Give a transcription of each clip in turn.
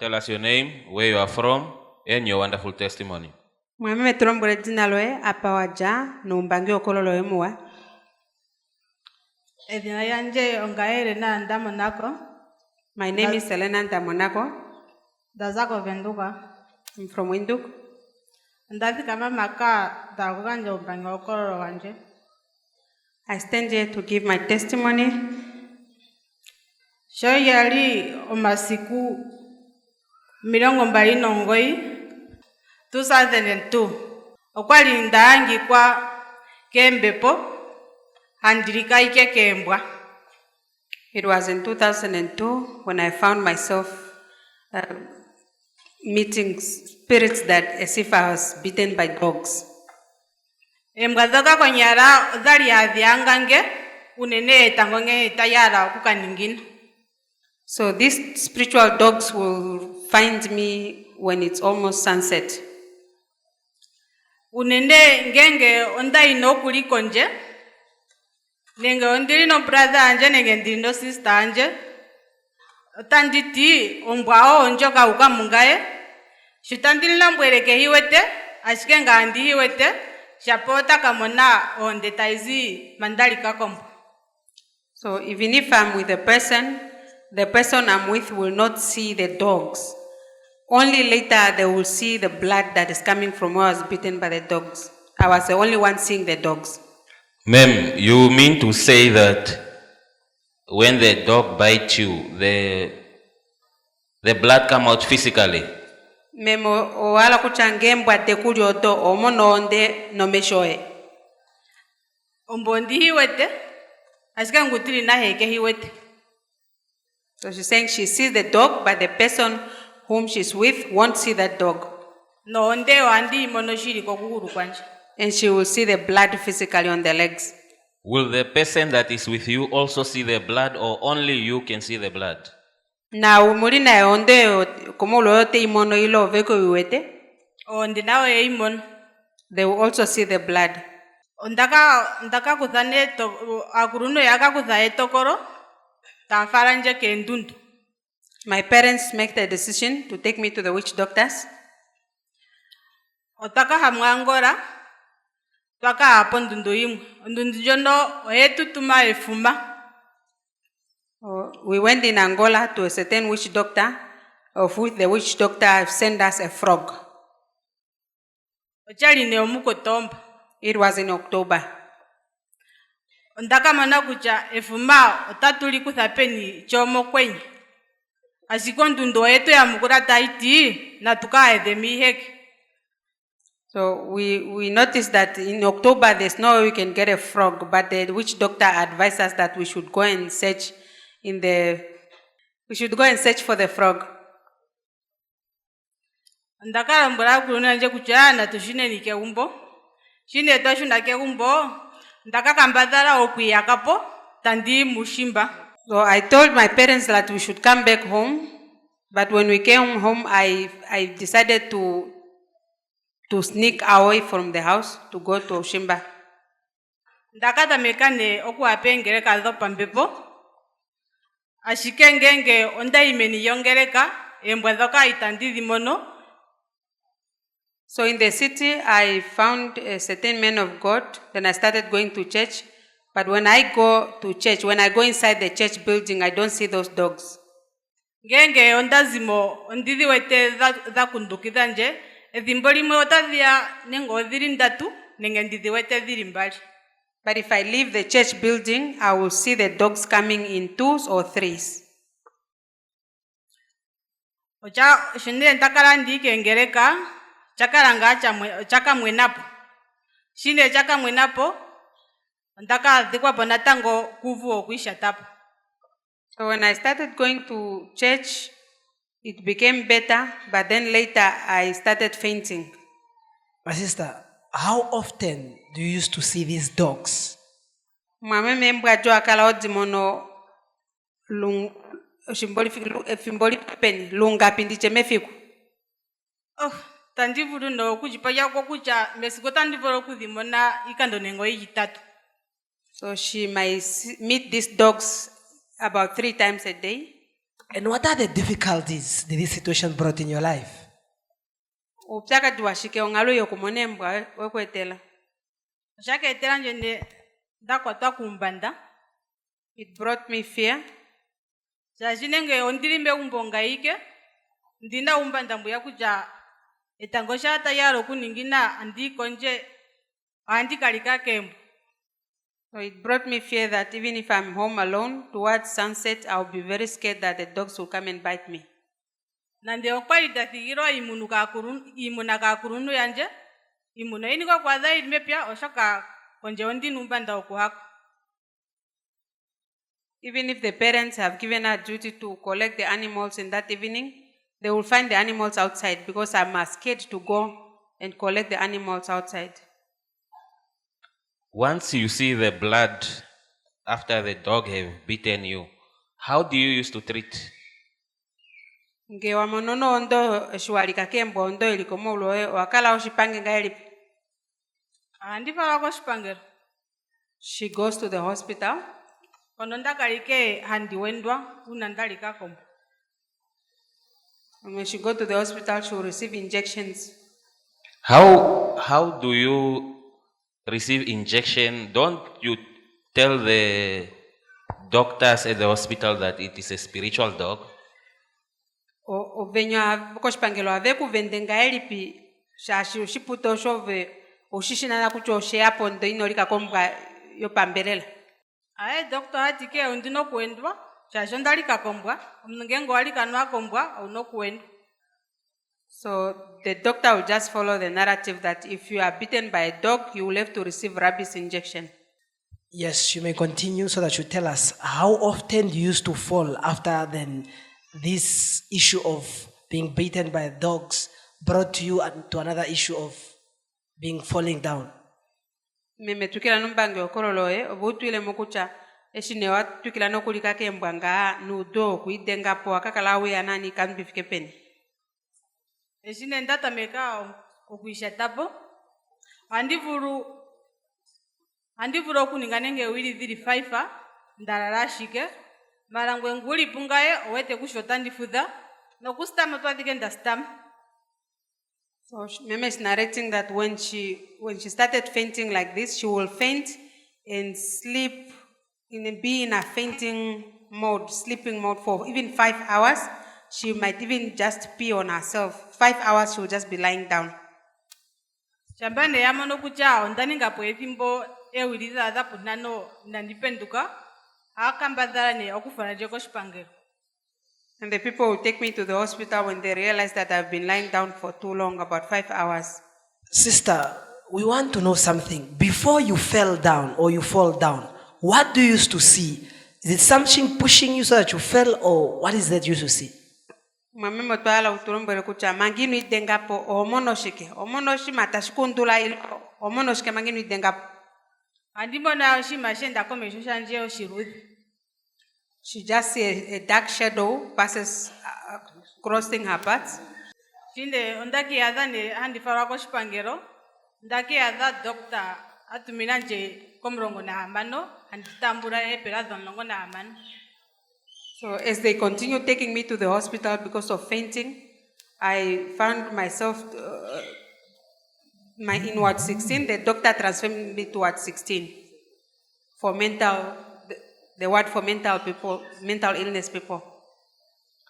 tell us your name, where you are from, and your wonderful testimony. Mwame tulombole jina loe apa waja numbangi okololo emua. Edina yanje ongaere na ndamonako. My name is Selena Ndamonako. Dazako venduka. I'm from Windhoek. Ndafika mamaka dakuganje umbangi okololo wanje. I stand here to give my testimony. Sho yali omasiku 29 2002 okwali ndahangikwa kembepo handilika ike kembwa. It was in 2002 when I found myself meeting spirits that as if I was bitten by dogs. Embwa dhoka konyala dhali adhiangange unene etangonge tayara okukaningina. So these spiritual dogs will find me when it's almost sunset. Unene ngenge ondaino kuliko nje. Nenge ondiri no brother anje nenge ndiri no sister anje. Otanditi ombwao onjoka ukamungaye. Shitandili nambwereke hiwete. Ashikenga andi hiwete. Shapota kamona onde taizi mandali kakombo. So even if I'm with the person I'm with will not see the dogs. Only later they will see the blood that is coming from where I was bitten by the dogs. I was the only one seeing the dogs. Ma'am, you mean to say that when the dog bites you, the blood come out physically? Memo oala kuchangembwa tekuli oto omononde no meshoe. Ombondi hiwete. Asika ngutiri na heke hiwete. So she's saying she sees the dog, but the person whom she's with won't see that dog. No onde wandi monoshiri kokuguru kwanje. And she will see the blood physically on the legs. Will the person that is with you also see the blood, or only you can see the blood? Na mulina onde komulo yote imono ilo veko yuwete. Onde nawe imono. They will also see the blood. Ndaka kuthane to akuruno yaka kuthae tokoro tafaranje kendundu. My parents make the decision to take me to the witch doctors. Otaka hamwangora twaka hapo ndundu imwe. Ndundu jono oyetutuma efuma. We went in Angola to a certain witch doctor, of which the witch doctor sent us a frog. Ochali ne omukotomba. It was in October. Ndaka mana kucha efuma otatuli kuthapeni chomo kwenye. Asiko ndundu yetu ya mukura taiti na tukaede miheke. So we noticed that in October there's no way we can get a frog, but the witch doctor advised us that we should go and search for the frog. Ndaka mbura kuruna nje kuchana tushine nike umbo. Shine tashuna ke umbo. Ndaka kambadara okuyakapo tandi mushimba. So I told my parents that we should come back home, but when we came home I decided to sneak away from the house to go to Oshimba. Ndakata mekane okuapengere kaldopa mbepo. Ashikengenge onda imeni yongereka embwa dhoka itandidi mono. So in the city I found a certain man of God. Then I started going to church. But when I go inside the church building, I don't see those dogs. Ngenge onda zimo ondidi wete za kundukidha nje. Edhimboli mwe otadhia nengo dhiri ndatu nenge ndidi wete dhiri mbali. But if I leave the church building, I will see the dogs coming in 2s or 3s. Ocha shinde ntakara ndike ngereka chakaranga chaka mwenapo. Shinde chaka mwenapo ndaka dhikwa bonatango kuvu okuisha tapo. So when I started going to church, it became better, but then later I started fainting. My sister, how often do you used to see these dogs? Mwame membwa jo akala odimono efimboli peni lunga pindiche mefiku. Oh, tandivuru no kujipaya kwa kucha mesiko tandivuru kudimona ikando nengo yitatu. So she might meet these dogs about 3 times a day. And what are the difficulties that this situation brought in your life? upyakadi washike ong'aluyo kumona embwa wekwetela. oshakeetela nje ndakwatwa kumbanda It brought me fear shaashi nenge ondili megumbo ngaike ndina umbanda mbuya kutya etango shaata yalo okuningina andikonje andikalika kembwa. So it brought me fear that even if I'm home alone, towards sunset, I'll be very scared that the dogs will come and bite me. Nande okwali dathigirwa imuna kakurunu yanje imuno iniko kwadha ilime pia oshoka konje ondi numbanda okuhako. Even if the parents have given her duty to collect the animals in that evening, they will find the animals outside because I'm scared to go and collect the animals outside. Once you see the blood after the dog have bitten you, how do you used to treat? Ngewa monono ondo shwalika kembwa ondo ilikomo uloe wakala oshipange ngaelipi. Andifala ko shipangero. She goes to the hospital. Kono ndakalike handiwendwa unandalika kombo. And when she go to the hospital, she will receive injections. How do you receive injection? Don't you tell the doctors at the hospital that it is a spiritual dog? Ovenya koshipangelo aveku vendenga elipi shashi ushiputo shove ushishina na kuchoshe hapo ndo inolika kombwa yopambelela. Aye doctor hatike undino kuendwa shasho ndalika kombwa omngengo walika nwa kombwa uno kuendwa. So the doctor will just follow the narrative that if you are bitten by a dog, you will have to receive rabies injection. Yes, you may continue so that you tell us how often you used to fall after then this issue of being beaten by dogs brought you to another issue of being falling down. Meme tukila numbange okololoe obutwile mukucha eshinewa tukila nokulika kembwa nga nudo kuidenga po akakala we anani kan bifike peni. Eshine ndatameka okuisha tabo andivuru okuninga nenge wili 35 ndalalashike marangwe nguli pungaye owete kushota ndifudha nokustama twadike ndastama. So Meme is narrating that when she started fainting like this, she will faint and sleep be in a fainting mode, sleeping mode for even 5 hours. She might even just pee on herself. 5 hours she will just be lying down. Shambane yamono kucha ondaninga po ethimbo ewiliza za punano nandipenduka akambadhalane okufana jeko shipangero. And the people will take me to the hospital when they realize that I've been lying down for too long, about 5 hours. Sister, we want to know something. Before you fell down or you fall down, what do you used to see? Is it something pushing you so that you fell, or what is that you used to see? Mamemo twala utulombere kucha manginu idengapo omonoshi matashikundula omonoshike manginu idengapo. Andibona shima shenda komesho shanje oshirudhi. She just see a dark shadow passes crossing her path. Shinde ondaki yadha ne handifara ko shipangero ndaki yadha doctor atumina nje komrongo na hamano anditambura epera dhonlongo na hamano. So as they continue taking me to the hospital because of fainting, I found myself in Ward 16. The doctor transferred me to Ward 16 for the ward for mental illness people.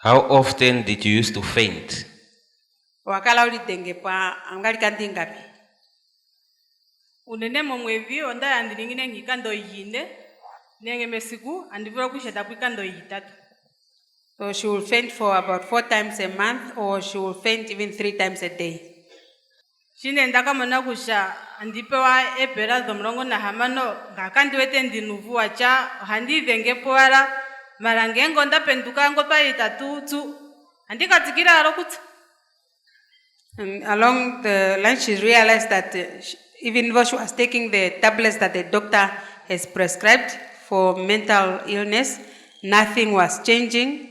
How often did you used to faint? Wakala ulidenge pa angali kantingapi. Unene momwevi onda yandilingine ngikando yine nenge mesiku andivura kusheta kwikando yitatu. So she will faint for about 4 times a month, or she will faint even 3 times a day. Shine ndakamona kusha andipewa epera dhomrongo na hamano ngakandiwete ndinuvu wacha handivenge poara marangengo ndapenduka ngo paitatu andikatikira arokutsa. And along the line she realized that even though she was taking the tablets that the doctor has prescribed for mental illness, nothing was changing.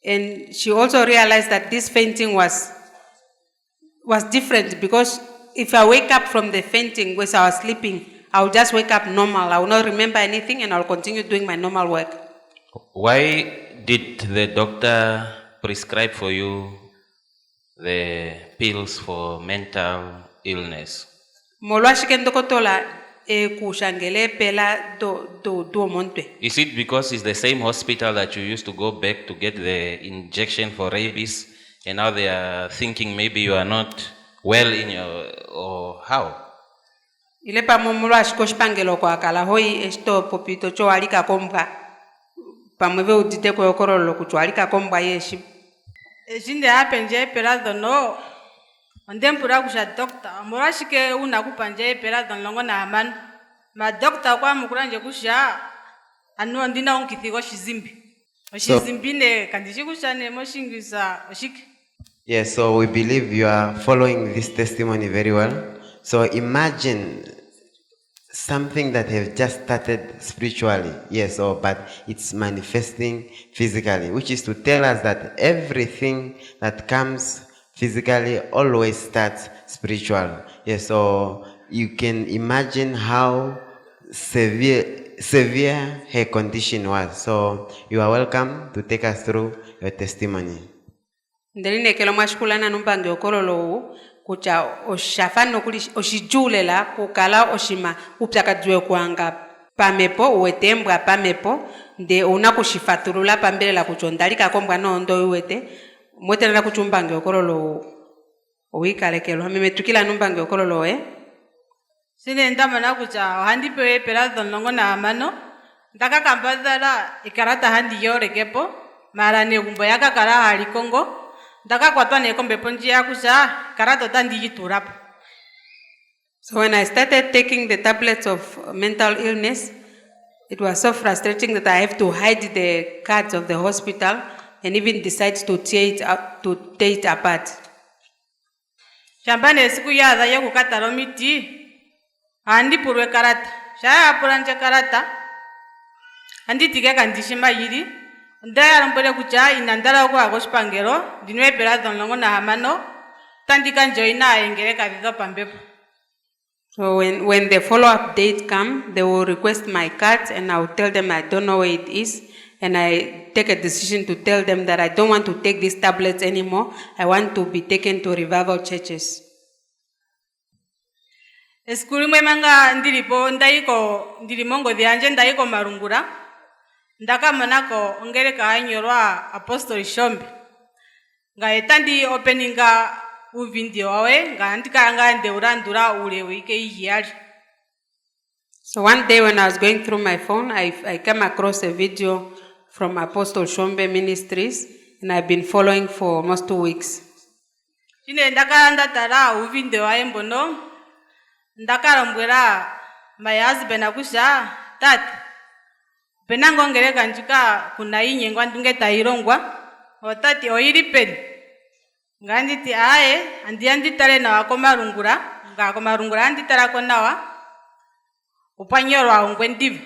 And she also realized that this fainting was different, because if I wake up from the fainting when I was sleeping, I will just wake up normal. I will not remember anything and I will continue doing my normal work. Why did the doctor prescribe for you the pills for mental illness? Molwashike ndokotola kushangele pela do montwe. Is it because it's the same hospital that you used to go back to get the injection for rabies, and now they are thinking maybe you are not well in your, or how? Ile pa molwashiko shipangelo kwa kala hoi esto popito cho alika kombwa. Pamweve udite kwa okorolo kucho alika kombwa yeshi. Ejinde hapenje pela dono. Ondempura kusha doctor. Morashike una kupanje pela don longo na aman. Ma doctor kwa mukuranje kusha anu andina onkithigo shizimbi. Oshizimbi ne kandishi kusha ne moshingisa oshike. Yes, so we believe you are following this testimony very well. So imagine something that have just started spiritually, yes, but it's manifesting physically, which is to tell us that everything that comes physically always starts spiritual. Yes, so you can imagine how severe her condition was. So you are welcome to take us through your testimony. Ndeline kelo mashikulana numbange okololo kucha oshafano kuli oshijulela kukala oshima upyakadwe kwanga pamepo uwetembwa pamepo nde una kushifaturula pambelela kuchondalika kombwa nondo uwete mwetenera kuchumbange okololo uikalekelo hamemetukila numbange okololo Sine ndamana kucha handipe pela don longo na amano. Ndaka kambadala ikarata handi yore kepo. Mara ne gumbo yaka kara hali Kongo. Ndaka kwatwa ne kombe ponji ya kusha karato tandi yiturapo. So when I started taking the tablets of mental illness, it was so frustrating that I have to hide the cards of the hospital and even decide to tear it apart. Shambane siku ya adha ya kukataro miti. Handi purwe karata. Shaya apuranje karata. Handi tige kandishima yiri. Ndaya rompole kucha inandara kwa agoshpangero. Dinwe pela donlongo na hamano. Tandika njoina engere kadido pambepo. So when the follow-up date come, they will request my cards and I will tell them I don't know where it is. And I take a decision to tell them that I don't want to take these tablets anymore. I want to be taken to revival churches. Eskuri mwemanga ndilipo ndilimongo dhianje ndaiko marungura. Ndaka manako ongere kaanyorwa Apostle Shombe. Nga etandi openinga uvindio wawe nga andika nga ndeurandura ule wike iyali. So one day when I was going through my phone, I came across a video from Apostle Shombe Ministries, and I've been following for almost 2 weeks. Chine ndaka ndatara uvindio wae mbono. Ndaka rambwera my husband akusha tati. Penango ngere kanchika kuna inye ngwa ndunge tairongwa. Otati oiripeni. Nganditi ae anditare na wakoma rungura. Nga koma rungura anditara konawa. Upanyorwa ungwendivu.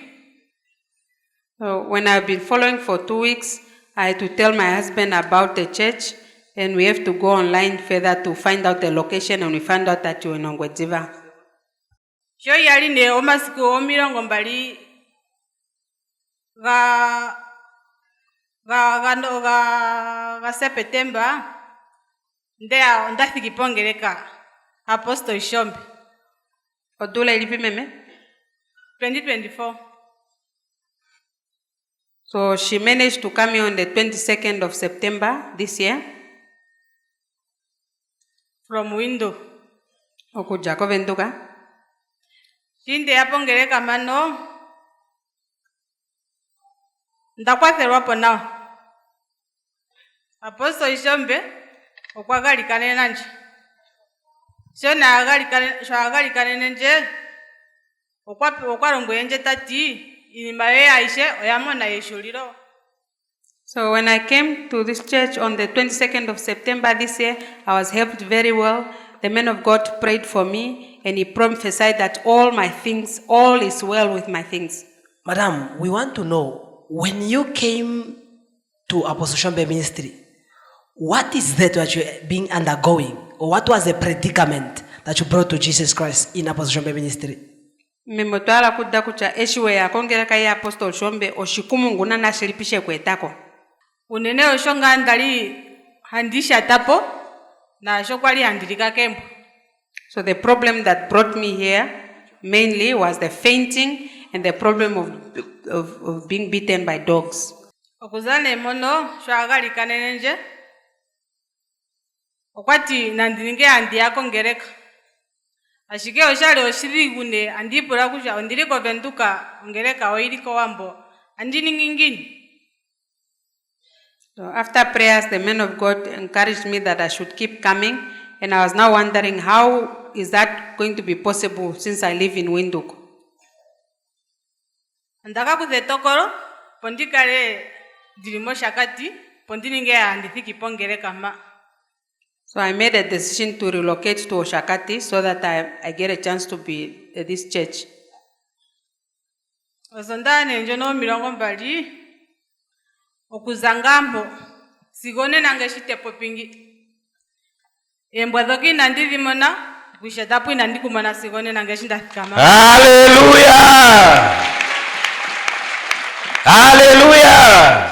So when I've been following for 2 weeks, I had to tell my husband about the church, and we have to go online further to find out the location, and we found out that you're in Ongwedziva. Sho yali ne omasiku omirongo mbali ga September ndea ndathiki pongereka Apostle Shombe. Odula ilipi meme? 2024. So she managed to come here on the 22nd of September this year. From window. Okujako venduka. Shinde apongereka mano. Ndakwatherwa pona. Apostle Shombe okwagalikane nanje. Shona agalikane nanje. Okwarongo yenje tati inimaye aishe oyamona yeshuliro. So when I came to this church on the 22nd of September this year, I was helped very well. The man of God prayed for me and he prophesied that all is well with my things. Madam, we want to know, when you came to Apostle Shombe Ministry, what is that what you're being undergoing? Or what was the predicament that you brought to Jesus Christ in Apostle Shombe Ministry? Memotwala kudda kucha eshiwe yakongera kai Apostle Shombe oshikumu nguna nashilipishe kwetako. unene osho nga ndali handishatapo na sho kwali handilika kembo. So the problem that brought me here mainly was the fainting and the problem of being beaten by dogs. Okuzane mono sho agalika nenenje okwati nandilinge andi yako ngereka ashike oshali oshirigune andipula kusha ondiliko venduka ngereka oiliko wambo andiningingini. So after prayers, the man of God encouraged me that I should keep coming, and I was now wondering how is that going to be possible since I live in Windhoek. Andaka kuthetokoro pondikale dilimo shakati pondininge andithiki pongereka ma. So I made a decision to relocate to Oshakati so that I get a chance to be at this church. Osondane njono milongo mbali okuzangambo sigone nange shitepo pingi embwadhoki nandithimona kushatapu inandikumana sigone nange shindathikama. Hallelujah! Hallelujah!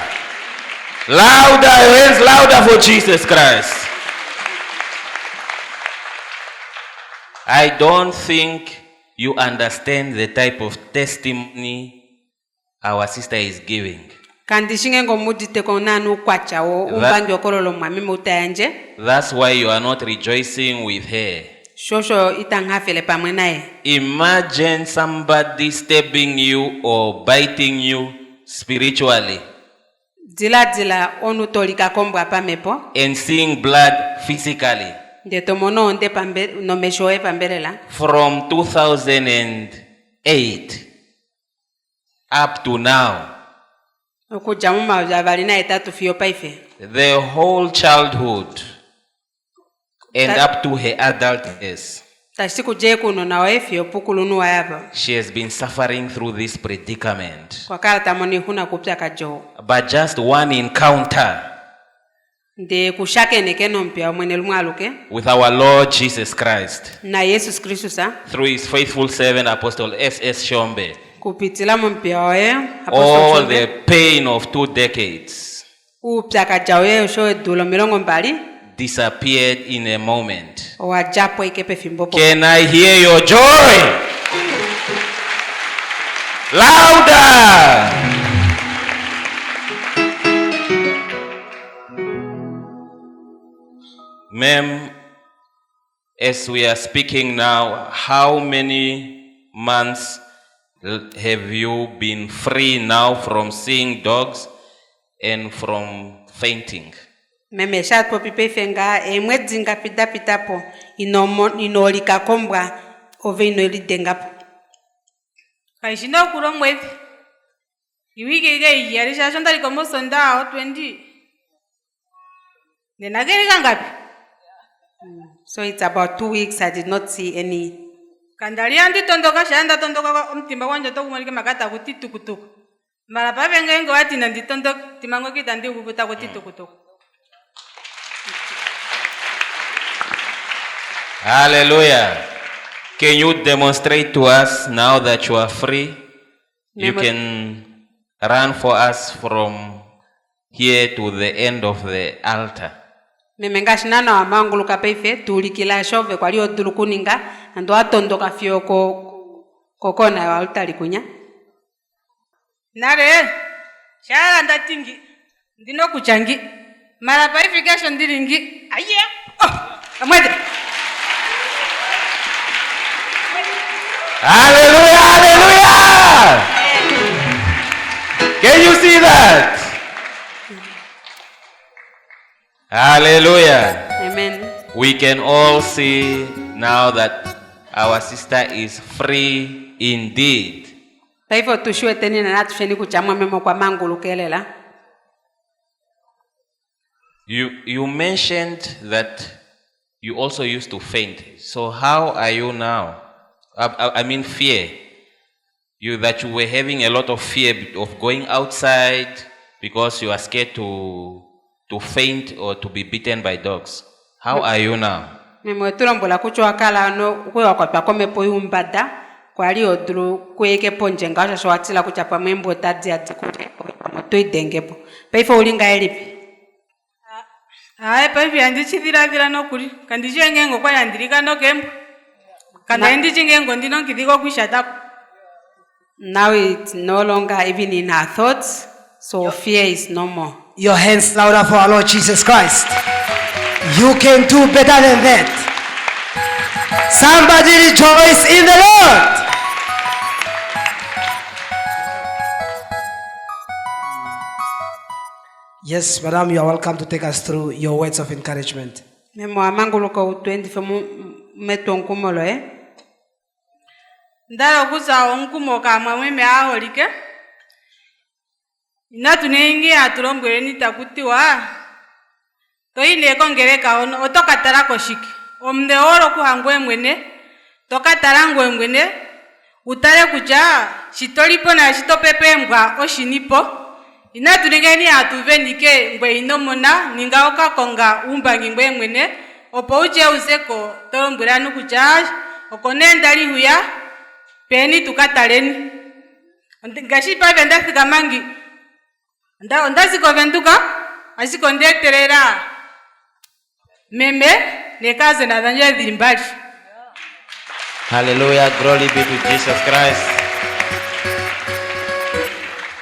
Louder, hands louder for Jesus Christ. I don't think you understand the type of testimony our sister is giving. That's why you are not rejoicing with her. Imagine somebody stabbing you or biting you spiritually and seeing blood physically. From 2008 up to now, the whole childhood and up to her adultness, she has been suffering through this predicament. But just one encounter with our Lord Jesus Christ through his faithful servant Apostle S.S. Shombe, all the pain of 2 decades disappeared in a moment. Can I hear your joy? Louder! Ma'am, as we are speaking now, how many months have you been free now from seeing dogs and from fainting? Kaishino kuromwethi iwike ige yarisha shonda likomo sonda 20 nenagerika ngapi. So it's about 2 weeks I did not see any. Kandali andi tondoka shanda tondoka omtimba wanje tokumalike makata kuti tukutuku mara pavenga ngo ati nandi tondoka timango kitandi ukukuta kuti tukutuku. Hallelujah. Can you demonstrate to us now that you are free? You can run for us from here to the end of the altar. Memengashinana amanguluka peife tulikila shove kwa lio tulukuninga ando atondoka fioko kokona wa altari kunya. Nare shara ndatingi ndino kuchangi mara paife gasho ndiringi aye amwede. Hallelujah, hallelujah! Can you see that? Hallelujah. Amen. We can all see now that our sister is free indeed. Taifo tushue teni na natusheni kuchamwa memo kwa mangulukelela. You mentioned that you also used to faint. So how are you now? I mean fear. That you were having a lot of fear of going outside because you are scared to faint or to be bitten by dogs. How are you now? Memo tulombola kuchwa kala no kwa kwa kome po yumbada kwali odulu kweke ponje ngasho shwatila kuchapa membo tadzi ati kuti motoidengepo paifo ulinga elipi hayi paivi yandichithiravira nokuli kandichengengo kwayandirika nokembo kana endichingengo ndinonkithiko kwishatapo. Now it's no longer even in our thoughts, so fear is no more. Your hands louder for our Lord Jesus Christ. You can do better than that. Somebody rejoice in the Lord. Yes, madam, you are welcome to take us through your words of encouragement. Memo amanguluka u20 femu metonkumolo ndalo kuzawo nkumo kamwe mweme aholike inatunengi atulombwele nitakutiwa toyileko ngereka ono otokatalako shiki omde olo kuhangwe mwene tokatala ngwe mwene utale kuja shitolipo na shitopepembwa oshinipo inatunengeni atuvenike ngwe inomona ninga okakonga umbangi ngwe mwene opo uje uzeko tolombwela nukuja okonenda lihuya peni tukataleni ngashi pave ndafika mangi ndaziko venduka asiko ndeterera meme nekaze na dhanje dhilimbali. Hallelujah, glory be to Jesus Christ.